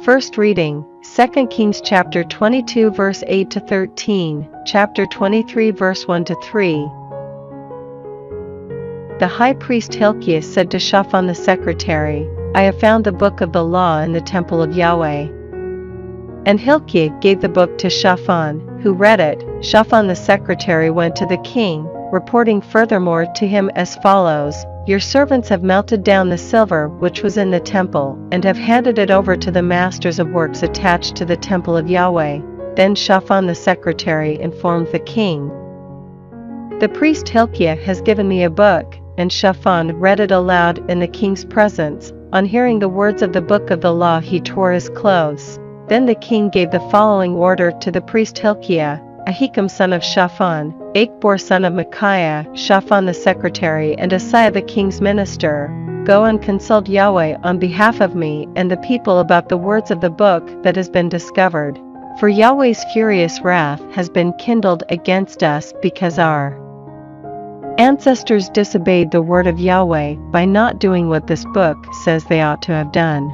First reading, 2 Kings chapter 22 verse 8 to 13, chapter 23 verse 1 to 3. The high priest Hilkiah said to Shaphan the secretary, I have found the book of the law in the temple of Yahweh. And Hilkiah gave the book to Shaphan, who read it. Shaphan the secretary went to the king, reporting furthermore to him as follows, Your servants have melted down the silver which was in the temple, and have handed it over to the masters of works attached to the temple of Yahweh. Then Shaphan the secretary informed the king, The priest Hilkiah has given me a book, and Shaphan read it aloud in the king's presence. On hearing the words of the book of the law he tore his clothes. Then the king gave the following order to the priest Hilkiah, Ahikam son of Shaphan, Achbor son of Micaiah, Shaphan the secretary and Asaiah the king's minister, Go and consult Yahweh on behalf of me and the people about the words of the book that has been discovered. For Yahweh's furious wrath has been kindled against us because our ancestors disobeyed the word of Yahweh by not doing what this book says they ought to have done.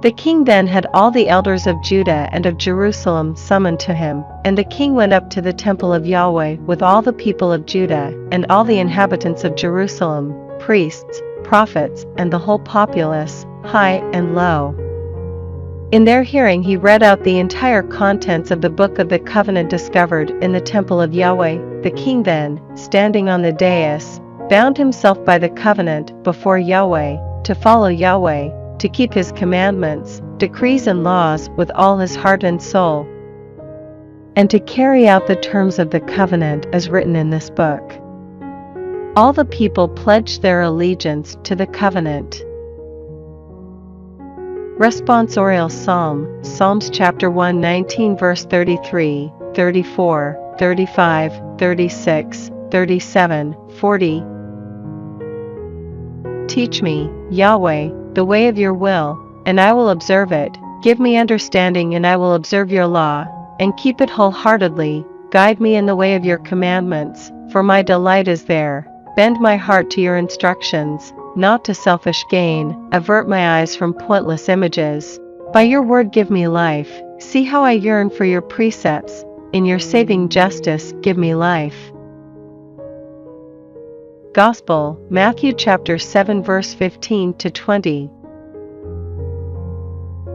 The king then had all the elders of Judah and of Jerusalem summoned to him, and the king went up to the temple of Yahweh with all the people of Judah, and all the inhabitants of Jerusalem, priests, prophets, and the whole populace, high and low. In their hearing he read out the entire contents of the book of the covenant discovered in the temple of Yahweh. The king then, standing on the dais, bound himself by the covenant before Yahweh, to follow Yahweh, to keep his commandments, decrees and laws with all his heart and soul, and to carry out the terms of the covenant as written in this book. All the people pledged their allegiance to the covenant. Responsorial Psalm, Psalms chapter 119 verse 33, 34, 35, 36, 37, 40. Teach me, Yahweh, the way of your will, and I will observe it. Give me understanding and I will observe your law, and keep it wholeheartedly. Guide me in the way of your commandments, for my delight is there. Bend my heart to your instructions, not to selfish gain. Avert my eyes from pointless images. By your word give me life. See how I yearn for your precepts. In your saving justice give me life. Gospel, Matthew chapter 7 verse 15 to 20.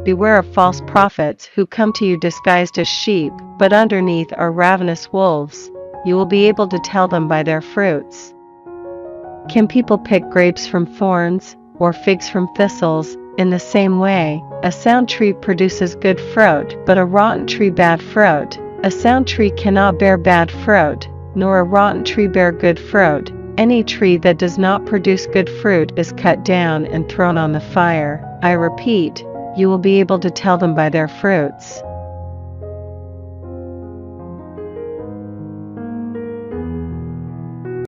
Beware of false prophets who come to you disguised as sheep, but underneath are ravenous wolves. You will be able to tell them by their fruits. Can people pick grapes from thorns, or figs from thistles? In the same way, a sound tree produces good fruit, but a rotten tree bad fruit. A sound tree cannot bear bad fruit, nor a rotten tree bear good fruit. Any tree that does not produce good fruit is cut down and thrown on the fire. I repeat, you will be able to tell them by their fruits.